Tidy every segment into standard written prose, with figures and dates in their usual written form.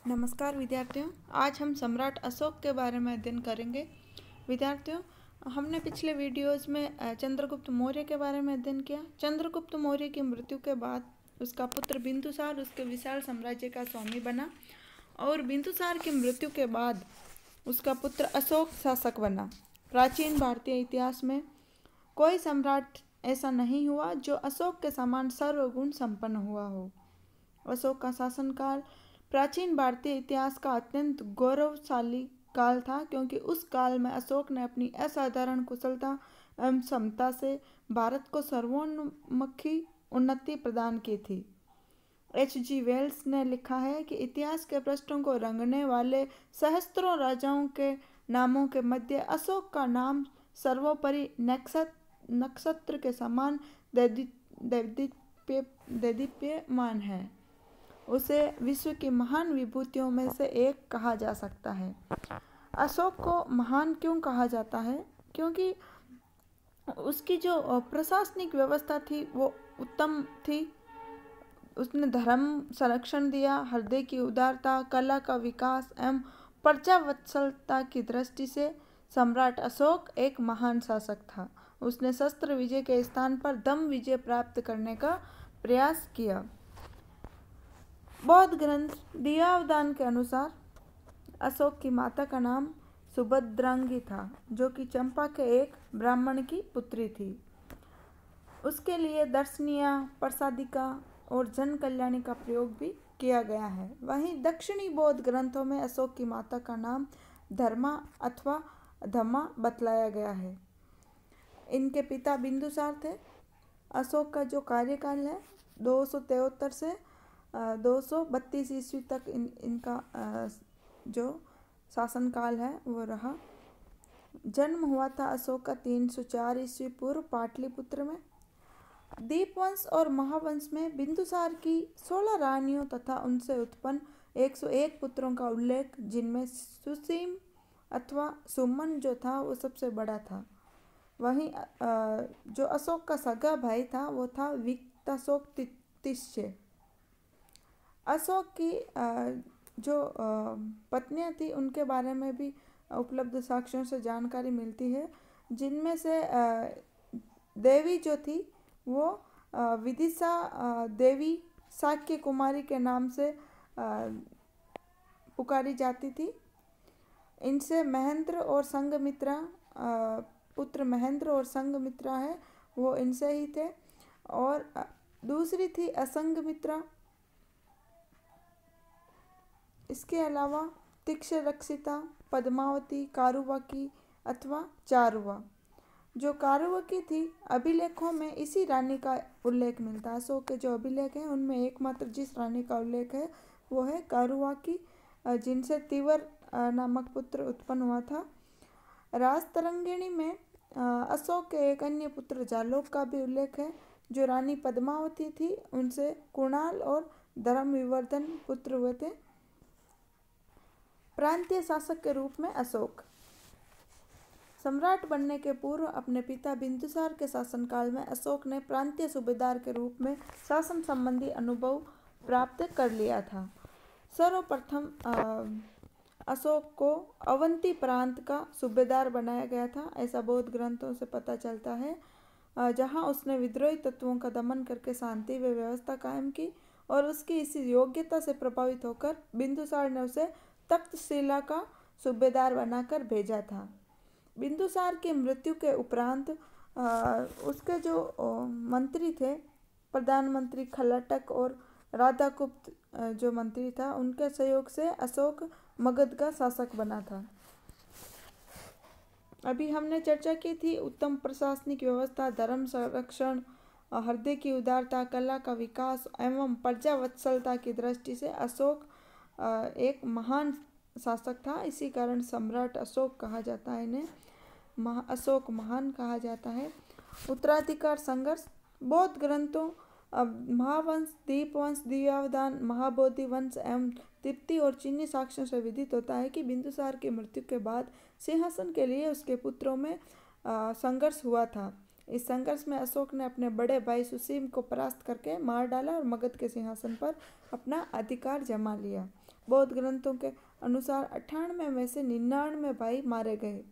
नमस्कार विद्यार्थियों, आज हम सम्राट अशोक के बारे में अध्ययन करेंगे। विद्यार्थियों, हमने पिछले वीडियोस में चंद्रगुप्त मौर्य के बारे में अध्ययन किया। चंद्रगुप्त मौर्य की मृत्यु के बाद उसका पुत्र बिंदुसार उसके विशाल साम्राज्य का स्वामी बना और बिंदुसार की मृत्यु के बाद उसका पुत्र अशोक शासक बना। प्राचीन भारतीय इतिहास में कोई सम्राट ऐसा नहीं हुआ जो अशोक के समान सर्वगुण संपन्न हुआ हो। अशोक का शासनकाल प्राचीन भारतीय इतिहास का अत्यंत गौरवशाली काल था, क्योंकि उस काल में अशोक ने अपनी असाधारण कुशलता एवं क्षमता से भारत को सर्वोन्मुखी उन्नति प्रदान की थी। H.G. वेल्स ने लिखा है कि इतिहास के पृष्ठों को रंगने वाले सहस्त्रों राजाओं के नामों के मध्य अशोक का नाम सर्वोपरि नक्षत्र के समान दैदीप्यमान है। उसे विश्व की महान विभूतियों में से एक कहा जा सकता है। अशोक को महान क्यों कहा जाता है? क्योंकि उसकी जो प्रशासनिक व्यवस्था थी वो उत्तम थी। उसने धर्म संरक्षण दिया, हृदय की उदारता, कला का विकास एवं प्रजावत्सलता की दृष्टि से सम्राट अशोक एक महान शासक था। उसने शस्त्र विजय के स्थान पर दम विजय प्राप्त करने का प्रयास किया। बौद्ध ग्रंथ दिव्यावदान के अनुसार अशोक की माता का नाम सुभद्रांगी था, जो कि चंपा के एक ब्राह्मण की पुत्री थी। उसके लिए दर्शनिया, प्रसादिका और जन कल्याणी का प्रयोग भी किया गया है। वहीं दक्षिणी बौद्ध ग्रंथों में अशोक की माता का नाम धर्मा अथवा धम्मा बतलाया गया है। इनके पिता बिंदुसार थे। अशोक का जो कार्यकाल है 273 से 232 ईस्वी तक इनका जो शासनकाल है वो रहा। जन्म हुआ था अशोक का 304 ईस्वी पूर्व पाटलिपुत्र में। दीपवंश और महावंश में बिंदुसार की 16 रानियों तथा उनसे उत्पन्न 101 पुत्रों का उल्लेख, जिनमें सुसीम अथवा सुमन जो था वो सबसे बड़ा था। वहीं जो अशोक का सगा भाई था वो था विक्ताशोक तिष्य। अशोक की जो पत्नियां थी उनके बारे में भी उपलब्ध साक्ष्यों से जानकारी मिलती है, जिनमें से देवी जो थी वो विदिशा देवी शाक्य कुमारी के नाम से पुकारी जाती थी। इनसे महेंद्र और संघमित्रा पुत्र महेंद्र और संघमित्रा है वो इनसे ही थे। और दूसरी थी असंघमित्रा। इसके अलावा तिक्षरक्षिता, पद्मावती, कारुवाकी अथवा चारुवा। जो कारुवकी थी, अभिलेखों में इसी रानी का उल्लेख मिलता है। अशोक के जो अभिलेख हैं उनमें एकमात्र जिस रानी का उल्लेख है वो है कारुवाकी, जिनसे तिवर नामक पुत्र उत्पन्न हुआ था। राजतरंगिणी में अशोक के एक अन्य पुत्र जालोक का भी उल्लेख है। जो रानी पद्मावती थी उनसे कुणाल और धर्मविवर्धन पुत्र हुए थे। प्रांतीय शासक के रूप में अशोक सम्राट बनने के पूर्व अपने पिता बिंदुसार के शासनकाल में अशोक ने प्रांतीय सूबेदार के रूप में शासन संबंधी अनुभव प्राप्त कर लिया था। सर्वप्रथम अशोक को अवंती प्रांत का सूबेदार बनाया गया था, ऐसा बौद्ध ग्रंथों से पता चलता है, जहां उसने विद्रोही तत्वों का दमन करके शांति व व्यवस्था कायम की। और उसकी इसी योग्यता से प्रभावित होकर बिंदुसार ने उसे तक्षशिला का सूबेदार बनाकर भेजा था। बिंदुसार की मृत्यु के उपरांत उसके जो मंत्री थे, प्रधानमंत्री खलटक और राधागुप्त जो मंत्री था, उनके सहयोग से अशोक मगध का शासक बना था। अभी हमने चर्चा की थी उत्तम प्रशासनिक व्यवस्था, धर्म संरक्षण, हृदय की उदारता, कला का विकास एवं प्रजावत्सलता की दृष्टि से अशोक एक महान शासक था। इसी कारण सम्राट अशोक कहा जाता है, इन्हें अशोक महान कहा जाता है। उत्तराधिकार संघर्ष बौद्ध ग्रंथों महावंश, दीपवंश, दिव्यावदान, महाबोधि वंश एवं तिब्बती और चीनी साक्ष्यों से विदित होता है कि बिंदुसार की मृत्यु के बाद सिंहासन के लिए उसके पुत्रों में संघर्ष हुआ था। इस संघर्ष में अशोक ने अपने बड़े भाई सुसीम को परास्त करके मार डाला और मगध के सिंहासन पर अपना अधिकार जमा लिया। बौद्ध ग्रंथों के अनुसार 98 में से 99 भाई मारे गए।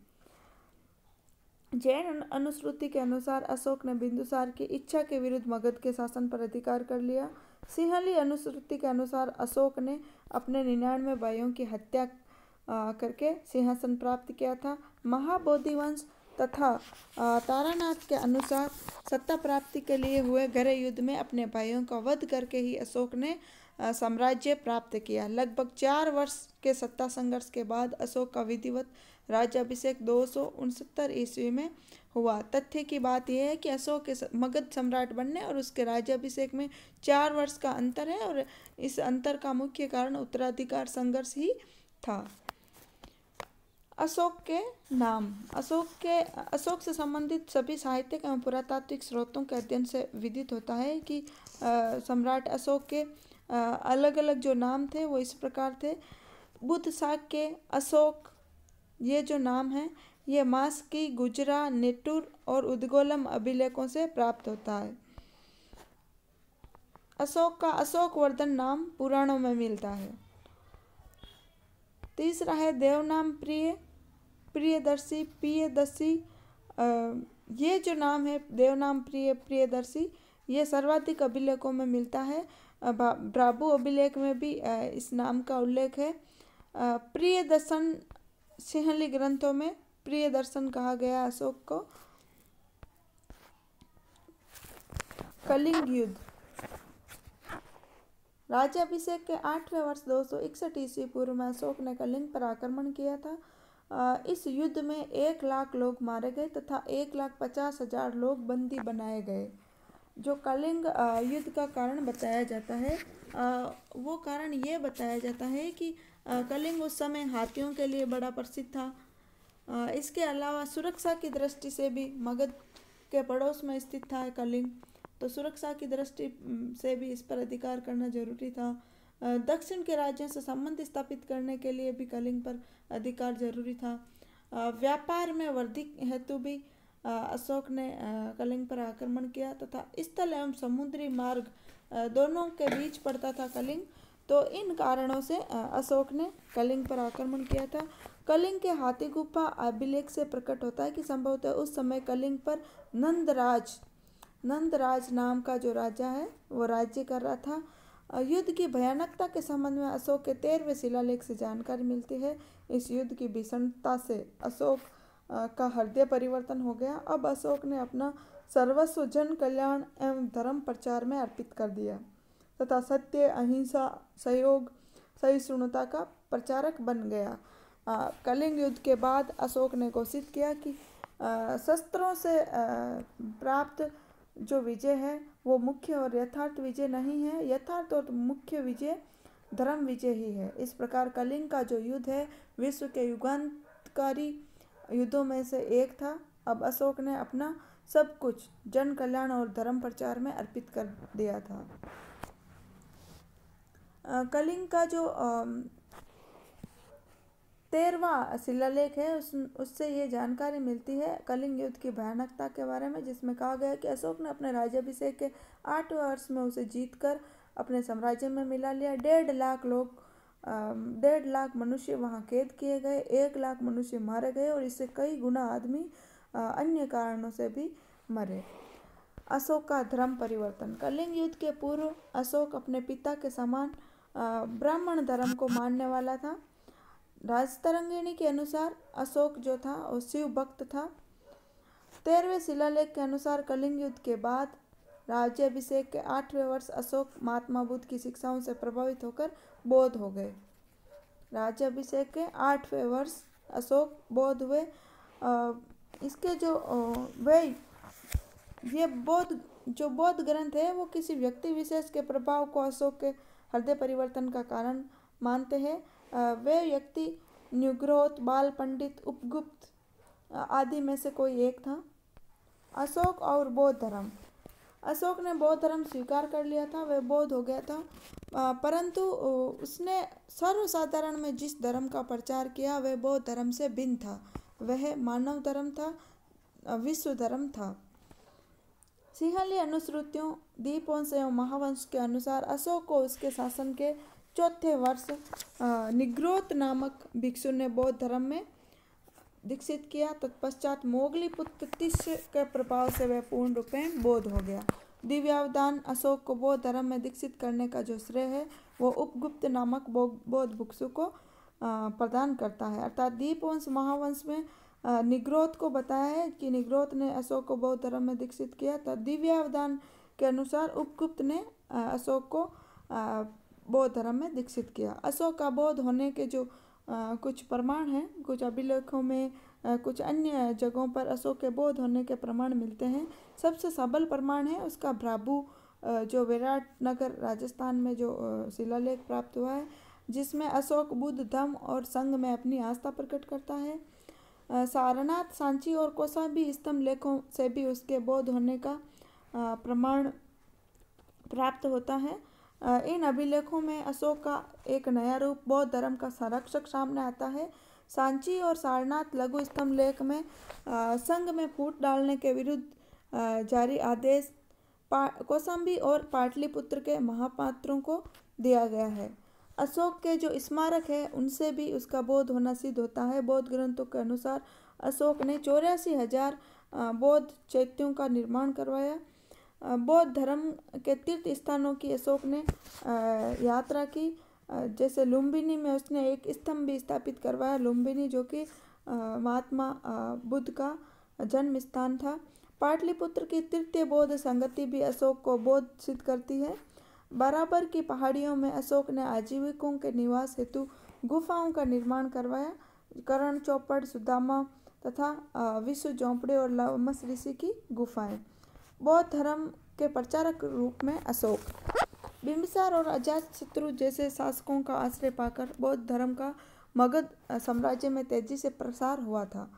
जैन अनुश्रुति के अनुसार अशोक ने बिंदुसार की इच्छा के विरुद्ध मगध के शासन पर अधिकार कर लिया। सिंहली अनुश्रुति के अनुसार अशोक ने अपने 99 भाइयों की हत्या करके सिंहासन प्राप्त किया था। महाबोधि वंश तथा तारानाथ के अनुसार सत्ता प्राप्ति के लिए हुए गहरे युद्ध में अपने भाइयों का वध करके ही अशोक ने साम्राज्य प्राप्त किया। लगभग 4 वर्ष के सत्ता संघर्ष के बाद अशोक का विधिवत राज्याभिषेक 269 ईस्वी में हुआ। तथ्य की बात यह है कि अशोक के मगध सम्राट बनने और उसके राज्याभिषेक में 4 वर्ष का अंतर है और इस अंतर का मुख्य कारण उत्तराधिकार संघर्ष ही था। अशोक के नाम। अशोक से संबंधित सभी साहित्यिक एवं पुरातात्विक स्रोतों के अध्ययन से विदित होता है कि सम्राट अशोक के अलग अलग जो नाम थे वो इस प्रकार थे। बुद्ध शाक्य, अशोक, ये जो नाम है ये मास्की, गुजरा, नेटुर और उद्गोलम अभिलेखों से प्राप्त होता है। अशोक का अशोकवर्धन नाम पुराणों में मिलता है। तीसरा है देवनाम प्रिय, प्रियदर्शी, पियदर्शी। ये जो नाम है देवनाम प्रिय, प्रियदर्शी, ये सर्वाधिक अभिलेखों में मिलता है। ब्राबू अभिलेख में भी इस नाम का उल्लेख है। प्रियदर्शन सिंहली ग्रंथों में प्रियदर्शन कहा गया अशोक को। कलिंग युद्ध। राज्याभिषेक के 8वें वर्ष 261 ईस्वी पूर्व में अशोक ने कलिंग पर आक्रमण किया था। इस युद्ध में 1 लाख लोग मारे गए तथा 1,50,000 लोग बंदी बनाए गए। जो कलिंग युद्ध का कारण बताया जाता है वो कारण ये बताया जाता है कि कलिंग उस समय हाथियों के लिए बड़ा प्रसिद्ध था। इसके अलावा सुरक्षा की दृष्टि से भी मगध के पड़ोस में स्थित था कलिंग, तो सुरक्षा की दृष्टि से भी इस पर अधिकार करना जरूरी था। दक्षिण के राज्यों से संबंध स्थापित करने के लिए भी कलिंग पर अधिकार जरूरी था। व्यापार में वृद्धि हेतु भी अशोक ने कलिंग पर आक्रमण किया तथा स्थल एवं समुद्री मार्ग दोनों के बीच पड़ता था कलिंग, तो इन कारणों से अशोक ने कलिंग पर आक्रमण किया था। कलिंग के हाथी गुफा अभिलेख से प्रकट होता है कि संभवतः उस समय कलिंग पर नंदराज नाम का जो राजा है वो राज्य कर रहा था। युद्ध की भयानकता के संबंध में अशोक के 13वें शिलालेख से जानकारी मिलती है। इस युद्ध की भीषणता से अशोक का हृदय परिवर्तन हो गया। अब अशोक ने अपना सर्वस्व जन कल्याण एवं धर्म प्रचार में अर्पित कर दिया तथा सत्य, अहिंसा, सहयोग, सहिष्णुता का प्रचारक बन गया। कलिंग युद्ध के बाद अशोक ने घोषित किया कि शस्त्रों से प्राप्त जो विजय है वो मुख्य और यथार्थ विजय नहीं है। यथार्थ और मुख्य विजय धर्म विजय ही है। इस प्रकार कलिंग का जो युद्ध है विश्व के युगांतकारी युद्धों में से एक था। अब अशोक ने अपना सब कुछ जन कल्याण और धर्म प्रचार में अर्पित कर दिया था। कलिंग का जो 13वां शिलालेख है उससे ये जानकारी मिलती है कलिंग युद्ध की भयानकता के बारे में, जिसमें कहा गया कि अशोक ने अपने राज्याभिषेक के 8वें वर्ष में उसे जीतकर अपने साम्राज्य में मिला लिया। 1.5 लाख मनुष्य वहां कैद किए गए, 1 लाख मनुष्य मारे गए और इससे कई गुना आदमी अन्य कारणों से भी मरे। अशोक का धर्म परिवर्तन। कलिंग युद्ध के पूर्व अशोक अपने पिता के समान ब्राह्मण धर्म को मानने वाला था। राजतरंगिणी के अनुसार अशोक जो था वो शिव भक्त था। 13वें शिलालेख के अनुसार कलिंग युद्ध के बाद राज्याभिषेक के 8वें वर्ष अशोक महात्मा बुद्ध की शिक्षाओं से प्रभावित होकर बौद्ध हो गए। राज्याभिषेक के 8वें वर्ष अशोक बौद्ध हुए। इसके जो बौद्ध ग्रंथ है वो किसी व्यक्ति विशेष के प्रभाव को अशोक के हृदय परिवर्तन का कारण मानते हैं। वे व्यक्ति न्युग्रोथ, बाल पंडित, उपगुप्त आदि में से कोई एक था। अशोक और बौद्ध धर्म। अशोक ने बौद्ध धर्म स्वीकार कर लिया था, वह बौद्ध हो गया था, परंतु उसने सर्वसाधारण में जिस धर्म का प्रचार किया वह बौद्ध धर्म से भिन्न था। वह मानव धर्म था, विश्व धर्म था। सिंहली अनुश्रुतियों, दीपवंश एवं महावंश के अनुसार अशोक को उसके शासन के चौथे वर्ष निग्रोध नामक भिक्षु ने बौद्ध धर्म में दीक्षित किया। तत्पश्चात मोगली पुत्र तिस्य के प्रभाव से वह पूर्ण रूपेण बौद्ध हो गया। दिव्यावदान अशोक को बौद्ध धर्म में दीक्षित करने का जो श्रेय है वो उपगुप्त नामक बौद्ध भिक्षु को प्रदान करता है। अर्थात दीपवंश महावंश में निग्रोध को बताया है कि निग्रोध ने अशोक को बौद्ध धर्म में दीक्षित किया। तब दिव्यावदान के अनुसार उपगुप्त ने अशोक को बौद्ध धर्म में दीक्षित किया। अशोक का बौद्ध होने के जो कुछ प्रमाण हैं, कुछ अभिलेखों में कुछ अन्य जगहों पर अशोक के बौद्ध होने के प्रमाण मिलते हैं। सबसे सबल प्रमाण है उसका भ्राबू जो विराटनगर राजस्थान में जो शिलालेख प्राप्त हुआ है, जिसमें अशोक बुद्ध धम्म और संघ में अपनी आस्था प्रकट करता है। सारनाथ, सांची और कौशाम्बी स्तंभ लेखों से भी उसके बौद्ध होने का प्रमाण प्राप्त होता है। इन अभिलेखों में अशोक का एक नया रूप बौद्ध धर्म का संरक्षक सामने आता है। सांची और सारनाथ लघु स्तंभ लेख में संघ में फूट डालने के विरुद्ध जारी आदेश कौशाम्बी और पाटलिपुत्र के महापात्रों को दिया गया है। अशोक के जो स्मारक है उनसे भी उसका बौद्ध होना सिद्ध होता है। बौद्ध ग्रंथों के अनुसार अशोक ने 84,000 बौद्ध चैत्यों का निर्माण करवाया। बौद्ध धर्म के तीर्थ स्थानों की अशोक ने यात्रा की। जैसे लुम्बिनी में उसने एक स्तंभ भी स्थापित करवाया। लुम्बिनी जो कि महात्मा बुद्ध का जन्म स्थान था। पाटलिपुत्र की तृतीय बौद्ध संगति भी अशोक को बौद्ध सिद्ध करती है। बराबर की पहाड़ियों में अशोक ने आजीविकों के निवास हेतु गुफाओं का निर्माण करवाया। करण चौपड़, सुदामा तथा विश्व झोंपड़े और लवमस ऋषि की गुफाएं। बौद्ध धर्म के प्रचारक रूप में अशोक, बिंबिसार और अजातशत्रु जैसे शासकों का आश्रय पाकर बौद्ध धर्म का मगध साम्राज्य में तेजी से प्रसार हुआ था।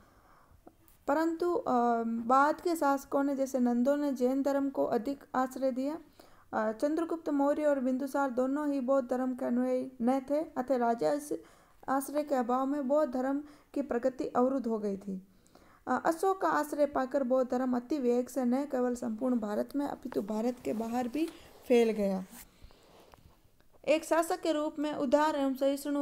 परंतु बाद के शासकों ने जैसे नंदों ने जैन धर्म को अधिक आश्रय दिया। चंद्रगुप्त मौर्य और बिंदुसार दोनों ही बौद्ध धर्म के अनुयायी न थे, अतः राजा आश्रय के अभाव में बौद्ध धर्म की प्रगति अवरुद्ध हो गई थी। अशोक का आश्रय पाकर बौद्ध धर्म अति वेग से न केवल संपूर्ण भारत में अपितु भारत के बाहर भी फैल गया। एक शासक के रूप में उदार एवं सहिष्णु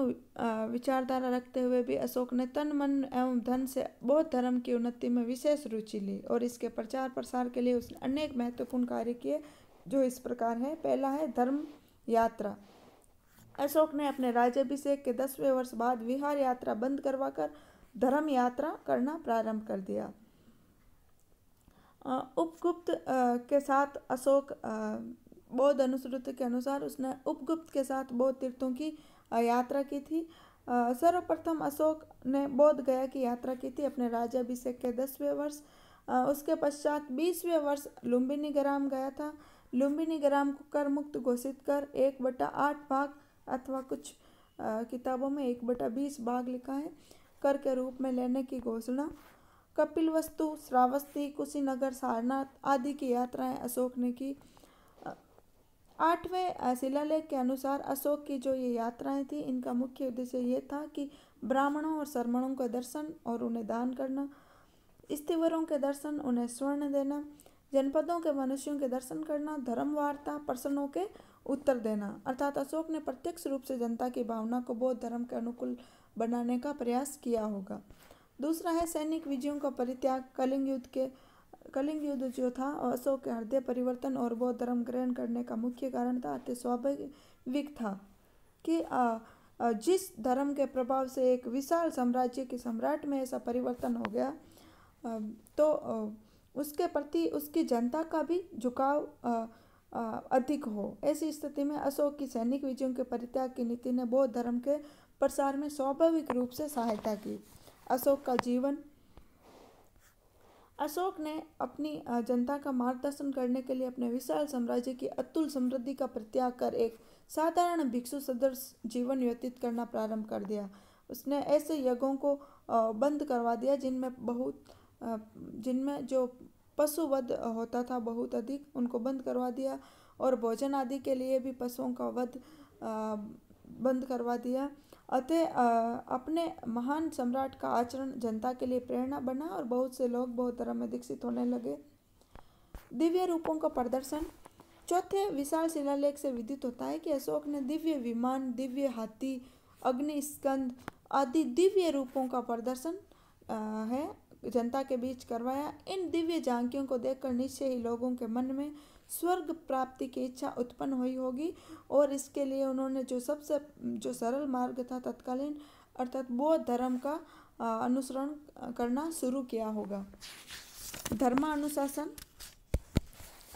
विचारधारा रखते हुए भी अशोक ने तन, मन एवं धन से बौद्ध धर्म की उन्नति में विशेष रुचि ली और इसके प्रचार प्रसार के लिए उसने अनेक महत्वपूर्ण कार्य किए, जो इस प्रकार है। पहला है धर्म यात्रा। अशोक ने अपने राज्याभिषेक के 10वें वर्ष बाद विहार यात्रा बंद करवाकर धर्म यात्रा करना प्रारंभ कर दिया। उपगुप्त के साथ अशोक बौद्ध अनुश्रुति के अनुसार उसने उपगुप्त के साथ बौद्ध तीर्थों की यात्रा की थी। सर्वप्रथम अशोक ने बोध गया की यात्रा की थी अपने राज्याभिषेक के 10वें वर्ष। उसके पश्चात 20वें वर्ष लुम्बिनी ग्राम गया था। लुम्बिनी ग्राम को कर मुक्त घोषित कर 1/8 भाग अथवा कुछ किताबों में 1/20 भाग लिखा है कर के रूप में लेने की घोषणा। कपिलवस्तु, श्रावस्ती, कुशीनगर, सारनाथ आदि की यात्राएं अशोक ने की। 8वें शिलालेख के अनुसार अशोक की जो ये यात्राएं थी इनका मुख्य उद्देश्य ये था कि ब्राह्मणों और शर्मणों का दर्शन और उन्हें दान करना, स्थिवरों के दर्शन उन्हें स्वर्ण देना, जनपदों के मनुष्यों के दर्शन करना, धर्म वार्ता, प्रश्नों के उत्तर देना। अर्थात अशोक ने प्रत्यक्ष रूप से जनता की भावना को बौद्ध धर्म के अनुकूल बनाने का प्रयास किया होगा। दूसरा है सैनिक विजयों का परित्याग। कलिंग युद्ध जो था अशोक के हृदय परिवर्तन और बौद्ध धर्म ग्रहण करने का मुख्य कारण था। अतः स्वाभाविक था कि जिस धर्म के प्रभाव से एक विशाल साम्राज्य के सम्राट में ऐसा परिवर्तन हो गया तो उसके प्रति उसकी जनता का भी झुकाव अधिक हो। ऐसी स्थिति में अशोक की सैनिक विजयों के परित्याग की नीति ने बौद्ध धर्म के प्रसार में स्वाभाविक रूप से सहायता की। अशोक का जीवन। अशोक ने अपनी जनता का मार्गदर्शन करने के लिए अपने विशाल साम्राज्य की अतुल समृद्धि का परित्याग कर एक साधारण भिक्षु सदृश जीवन व्यतीत करना प्रारंभ कर दिया। उसने ऐसे यज्ञों को बंद करवा दिया जिनमें जो पशुवध होता था बहुत अधिक, उनको बंद करवा दिया और भोजन आदि के लिए भी पशुओं का वध बंद करवा दिया। अतः अपने महान सम्राट का आचरण जनता के लिए प्रेरणा बना और बहुत से लोग बौद्ध धर्म में दीक्षित होने लगे। दिव्य रूपों का प्रदर्शन। चौथे विशाल शिलालेख से विदित होता है कि अशोक ने दिव्य विमान, दिव्य हाथी, अग्नि स्कंद आदि दिव्य रूपों का प्रदर्शन है जनता के बीच करवाया। इन दिव्य झांकियों को देखकर निश्चय ही लोगों के मन में स्वर्ग प्राप्ति की इच्छा उत्पन्न हुई होगी और इसके लिए उन्होंने जो सरल मार्ग था तत्कालीन अर्थात बौद्ध धर्म का अनुसरण करना शुरू किया होगा। धर्मानुशासन।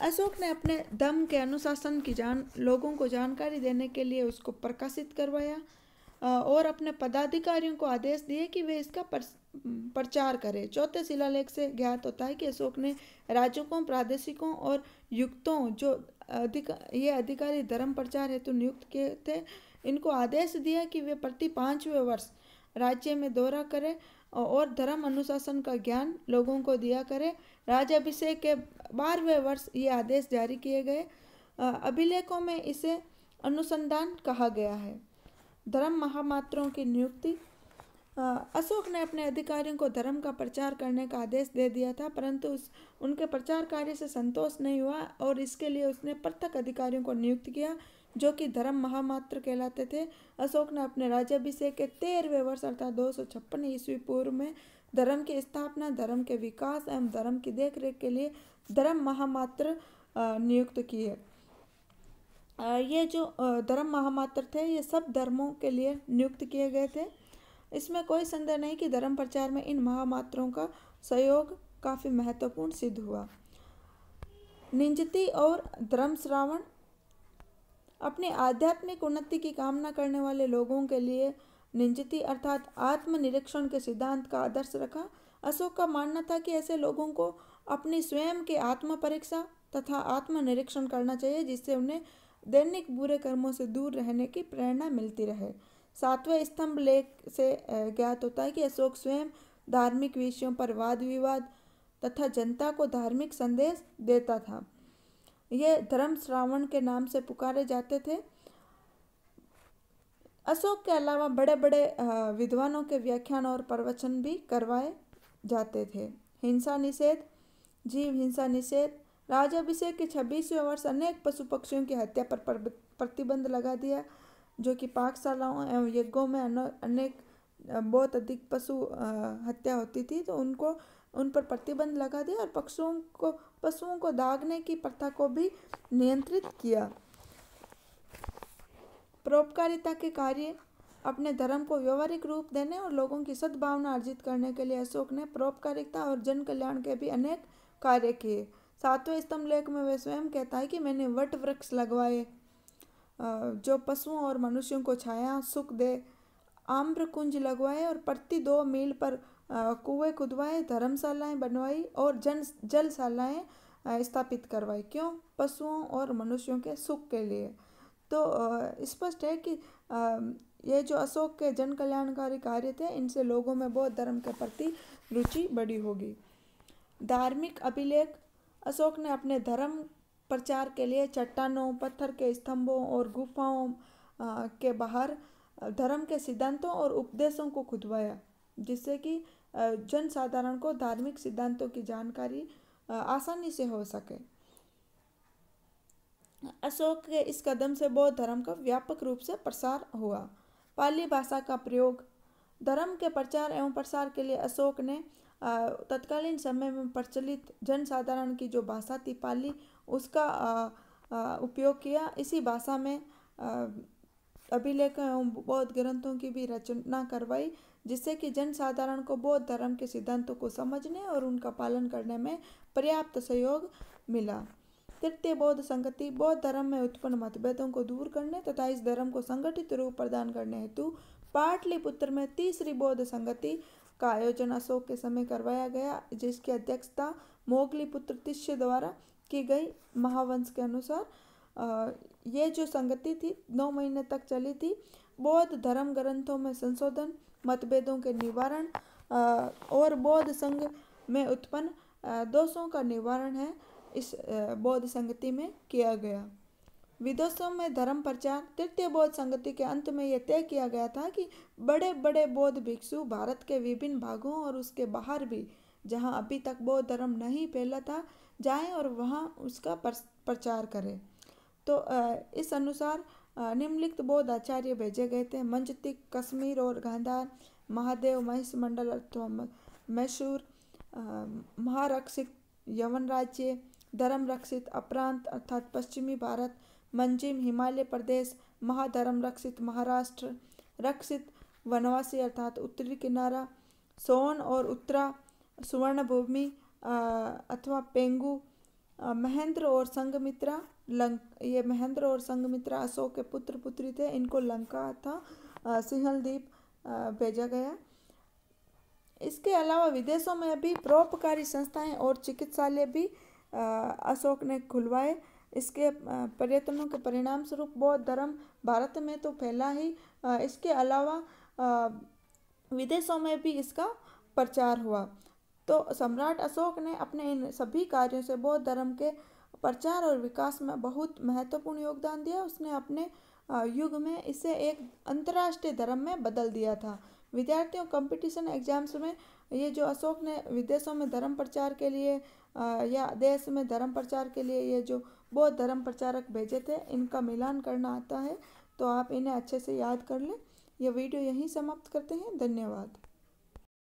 अशोक ने अपने धर्म के अनुशासन की लोगों को जानकारी देने के लिए उसको प्रकाशित करवाया और अपने पदाधिकारियों को आदेश दिए कि वे इसका प्रचार करें। चौथे शिलालेख से ज्ञात होता है कि अशोक ने राजकों, प्रादेशिकों और युक्तों जो ये अधिकारी धर्म प्रचार हेतु नियुक्त किए थे, इनको आदेश दिया कि वे प्रति 5वें वर्ष राज्य में दौरा करें और धर्म अनुशासन का ज्ञान लोगों को दिया करें। राज्याभिषेक के 12वें वर्ष ये आदेश जारी किए गए। अभिलेखों में इसे अनुसंधान कहा गया है। धर्म महामात्रों की नियुक्ति। अशोक ने अपने अधिकारियों को धर्म का प्रचार करने का आदेश दे दिया था, परंतु उनके प्रचार कार्य से संतोष नहीं हुआ और इसके लिए उसने पृथक अधिकारियों को नियुक्त किया जो कि धर्म महामात्र कहलाते थे। अशोक ने अपने राज्याभिषेक के 13वें वर्ष अर्थात 256 ईस्वी पूर्व में धर्म की स्थापना, धर्म के विकास एवं धर्म की देखरेख के लिए धर्म महामात्र नियुक्त किए। ये जो धर्म महामात्र थे ये सब धर्मों के लिए नियुक्त किए गए थे। इसमें कोई संदेह नहीं कि धर्म प्रचार में इन महामात्रों का सहयोग काफ़ी महत्वपूर्ण सिद्ध हुआ। निंजती और धर्म श्रावण। अपनी आध्यात्मिक उन्नति की कामना करने वाले लोगों के लिए निंजती अर्थात आत्मनिरीक्षण के सिद्धांत का आदर्श रखा। अशोक का मानना था कि ऐसे लोगों को अपनी स्वयं की आत्म परीक्षा तथा आत्मनिरीक्षण करना चाहिए जिससे उन्हें दैनिक बुरे कर्मों से दूर रहने की प्रेरणा मिलती रहे। 7वें स्तंभ लेख से ज्ञात होता है कि अशोक स्वयं धार्मिक विषयों पर वाद विवाद तथा जनता को धार्मिक संदेश देता था। ये धर्म श्रावण के नाम से पुकारे जाते थे। अशोक के अलावा बड़े बड़े विद्वानों के व्याख्यान और प्रवचन भी करवाए जाते थे। हिंसा निषेध। जीव हिंसा निषेध। राज्याभिषेक के 26वें वर्ष अनेक पशु पक्षियों की हत्या पर प्रतिबंध लगा दिया जो कि पाकशालाओं एवं यज्ञों में अनेक बहुत अधिक पशु हत्या होती थी तो उन पर प्रतिबंध लगा दिया और पशुओं को दागने की प्रथा को भी नियंत्रित किया। परोपकारिता के कार्य। अपने धर्म को व्यवहारिक रूप देने और लोगों की सद्भावना अर्जित करने के लिए अशोक ने परोपकारिता और जन कल्याण के भी अनेक कार्य किए। 7वें स्तंभ लेख में वे स्वयं कहता है कि मैंने वट वृक्ष लगवाए जो पशुओं और मनुष्यों को छाया सुख दे, आम्र कुंज लगवाए और प्रति 2 मील पर कुएं खुदवाए, धर्मशालाएं बनवाई और जलशालाएं स्थापित करवाई। क्यों? पशुओं और मनुष्यों के सुख के लिए। तो स्पष्ट है कि ये जो अशोक के जन कल्याणकारी कार्य थे इनसे लोगों में बौद्ध धर्म के प्रति रुचि बढ़ी होगी। धार्मिक अभिलेख। अशोक ने अपने धर्म प्रचार के लिए चट्टानों, पत्थर के स्तंभों और गुफाओं के बाहर धर्म के सिद्धांतों और उपदेशों को खुदवाया जिससे कि जन साधारण को धार्मिक सिद्धांतों की जानकारी आसानी से हो सके। अशोक के इस कदम से बौद्ध धर्म का व्यापक रूप से प्रसार हुआ। पाली भाषा का प्रयोग। धर्म के प्रचार एवं प्रसार के लिए अशोक ने तत्कालीन समय में प्रचलित जन साधारण की जो भाषा थी पाली उसका उपयोग किया। इसी भाषा में अभिलेख एवं बौद्ध ग्रंथों की भी रचना करवाई जिससे कि जन साधारण को बौद्ध धर्म के सिद्धांतों को समझने और उनका पालन करने में पर्याप्त सहयोग मिला। तृतीय बौद्ध संगति। बौद्ध धर्म में उत्पन्न मतभेदों को दूर करने तथा इस धर्म को संगठित रूप प्रदान करने हेतु पाटलिपुत्र में तीसरी बौद्ध संगति का आयोजन अशोक के समय करवाया गया जिसकी अध्यक्षता मोगलीपुत्र तिष्य द्वारा की गई। महावंश के अनुसार ये जो संगति थी 9 महीने तक चली थी। बौद्ध धर्म ग्रंथों में संशोधन, मतभेदों के निवारण और बौद्ध संघ में उत्पन्न दोषों का निवारण है इस बौद्ध संगति में किया गया। विदेशों में धर्म प्रचार। तृतीय बौद्ध संगति के अंत में यह तय किया गया था कि बड़े बड़े बौद्ध भिक्षु भारत के विभिन्न भागों और उसके बाहर भी जहां अभी तक बौद्ध धर्म नहीं फैला था जाएं और वहां उसका प्रचार करें। तो इस अनुसार निम्नलिखित बौद्ध आचार्य भेजे गए थे: मंजतिक, कश्मीर और गांधार, महादेव, महिष मंडल अथवा मैसूर, महारक्षित यवन राज्य, धर्म रक्षित अपरांत अर्थात पश्चिमी भारत, मंजिम हिमालय प्रदेश, महाधर्म रक्षित महाराष्ट्र, रक्षित वनवासी अर्थात उत्तरी किनारा, सोन और उत्तरा सुवर्ण भूमि अथवा पेंगू, महेंद्र और संघमित्रा ये महेंद्र और संघमित्रा अशोक के पुत्र पुत्री थे, इनको लंका अथवा सिंहल द्वीप भेजा गया। इसके अलावा विदेशों में भी परोपकारी संस्थाएं और चिकित्सालय भी अशोक ने खुलवाए। इसके प्रयत्नों के परिणाम स्वरूप बौद्ध धर्म भारत में तो फैला ही, इसके अलावा विदेशों में भी इसका प्रचार हुआ। तो सम्राट अशोक ने अपने इन सभी कार्यों से बौद्ध धर्म के प्रचार और विकास में बहुत महत्वपूर्ण योगदान दिया। उसने अपने युग में इसे एक अंतर्राष्ट्रीय धर्म में बदल दिया था। विद्यार्थियों कंपटीशन एग्जाम्स में ये जो अशोक ने विदेशों में धर्म प्रचार के लिए या देश में धर्म प्रचार के लिए ये जो बौद्ध धर्म प्रचारक भेजे थे, इनका मिलान करना आता है, तो आप इन्हें अच्छे से याद कर लें। यह वीडियो यहीं समाप्त करते हैं। धन्यवाद।